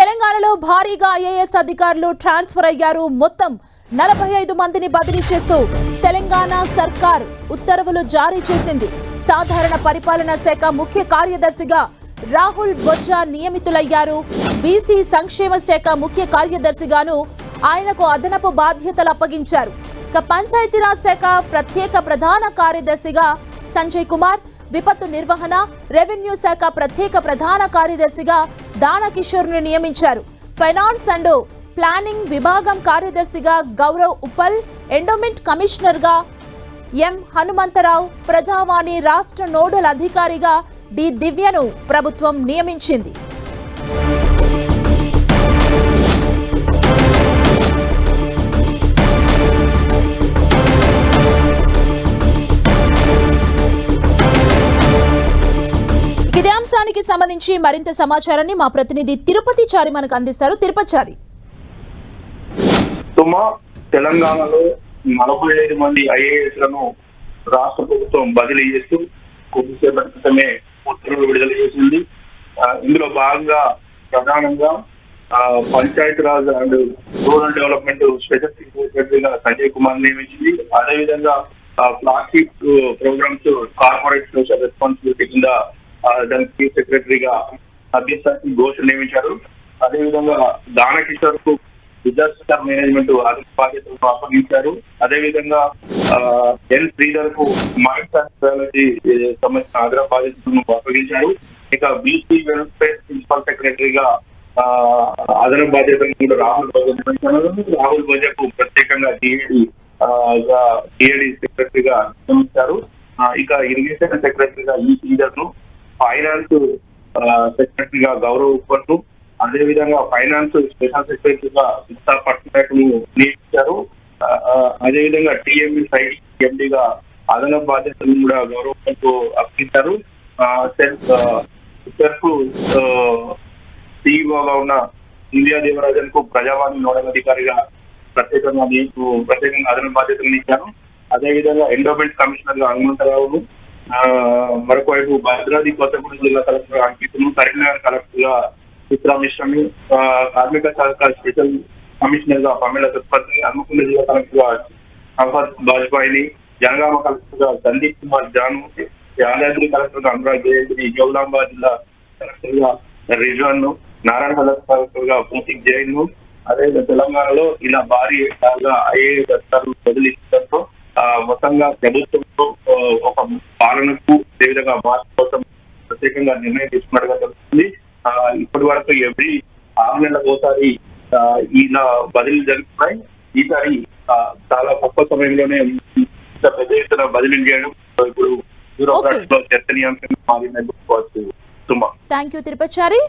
తెలంగాణలో భారీగా ఐఏఎస్ అధికారులు ట్రాన్స్ఫర్ అయ్యారు. మొత్తం 45 మందిని బదిలీ చేస్తూ తెలంగాణ సర్కార్ ఉత్తర్వులు జారీ చేసింది. సాధారణ పరిపాలనా శాఖ ముఖ్య కార్యదర్శిగా రాహుల్ బొజ్జా నియమితులయ్యారు. బీసీ సంక్షేమ శాఖ ముఖ్య కార్యదర్శిగాను ఆయనకు అదనపు బాధ్యతలు అప్పగించారు. పంచాయతీరాజ్ శాఖ ప్రత్యేక ప్రధాన కార్యదర్శిగా సంజయ్ కుమార్, విపత్తు నిర్వహణ, రెవెన్యూ శాఖ ప్రత్యేక ప్రధాన కార్యదర్శిగా దానకిషోర్ను నియమించారు. ఫైనాన్స్ అండ్ ప్లానింగ్ విభాగం కార్యదర్శిగా గౌరవ్ ఉప్పల్, ఎండోమెంట్ కమిషనర్గా ఎం హనుమంతరావు, ప్రజావాణి రాష్ట్ర నోడల్ అధికారిగా డి దివ్యను ప్రభుత్వం నియమించింది. ఇదే అంశానికి సంబంధించి మరింత సమాచారాన్ని మా ప్రతినిధి తిరుపతి చారి మనకు అందిస్తారు. తిరుపతి చారి, తెలంగాణలో 45 మంది ఐఏఎస్ లను రాష్ట్ర ప్రభుత్వం బదిలీ చేస్తూ కొద్దిసేపటి క్రితమే ఉత్తర్వులు విడుదల చేసింది. ఇందులో భాగంగా ప్రధానంగా Panchayati Raj and rural development special సెక్రటరీగా సంజయ్ కుమార్ నియమించింది. అదేవిధంగా plastic programmes corporate social responsibility కింద దానికి చీఫ్ సెక్రటరీగా అభ్యర్థి ఘోష్ నియమించారు. అదేవిధంగా దానకిషోర్ కు డిజాస్టర్ మేనేజ్మెంట్ బాధ్యతలను అప్పగించారు. అదేవిధంగా ఎన్ శ్రీధర్ కు మైన్స్ అండ్ బయాలజీ సంబంధించిన అగ్ర బాధ్యతలను అప్పగించారు. ఇక బీసీ వెల్ఫేర్ ప్రిన్సిపల్ సెక్రటరీగా అదనపు బాధ్యతలను కూడా రాహుల్ బొజ్జా నియమించారు. రాహుల్ బొజ్జాకు ప్రత్యేకంగా టీఏడీ సెక్రటరీగా నియమించారు. ఇక ఇరిగేషన్ సెక్రటరీగా ఈ శ్రీధర్ ను, ఫైనాన్స్ సెక్రటరీగా గౌరవ్ ఉప్పల్ ను, అదేవిధంగా ఫైనాన్స్ స్పెషల్ సెక్రటరీగా విత్తా పట్నాయక్ ను నియమించారు. అదేవిధంగా టీఎంఈ సైడ్ ఎండీగా అదనపు బాధ్యతలను కూడా గౌరవంతో అప్పగించారు. సెల్ఫ్ సిఇఓగా ఉన్న ఇండియా దేవరాజన్ కు ప్రజావాణి నోడల్ అధికారిగా ప్రత్యేకంగా అదనపు బాధ్యతలు ఇచ్చారు. అదేవిధంగా ఎండోమెంట్ కమిషనర్ గా హనుమంతరావును, మరొక వైపు భద్రాద్రి కొత్తగూడెం జిల్లా కలెక్టర్ అంకిత్ను, కరీంనగర్ కలెక్టర్ గా చిత్రా మిశ్రని, కార్మిక శాఖ స్పెషల్ కమిషనర్ గా పమేలా సత్పతి, హన్మకొండ జిల్లా కలెక్టర్ గా సంపత్ బాజ్పాయిని, జనగామ కలెక్టర్ గా సందీప్ కుమార్ జాను, యాదాద్రి కలెక్టర్ గా అనురాగ్ జయంతిని, జోగులాంబ జిల్లా కలెక్టర్ గా రిజ్వాన్ ను, నారాయణ కలెక్టర్ గా పూసిక్ జైన్ ను, అదే తెలంగాణలో ఇలా భారీ ఐఏఎస్ అధికారులు బదిలీతో మొత్తంగా ప్రభుత్వంలో ఒక పాలనకు అదేవిధంగా మార్పు కోసం ప్రత్యేకంగా నిర్ణయం తీసుకున్నట్టుగా తెలుస్తుంది. ఇప్పటి వరకు ఎవ్రీ 6 నెలలకు ఒకసారి ఇలా బదిలీలు జరుగుతున్నాయి. ఈసారి చాలా తక్కువ సమయంలోనే పెద్ద ఎత్తున బదిలీలు చేయడం ఇప్పుడు బ్యూరోక్రాట్స్ లో చర్చనీయాంశంగా మారిందని చెప్పుకోవచ్చు. Thank you Tirupati Chari.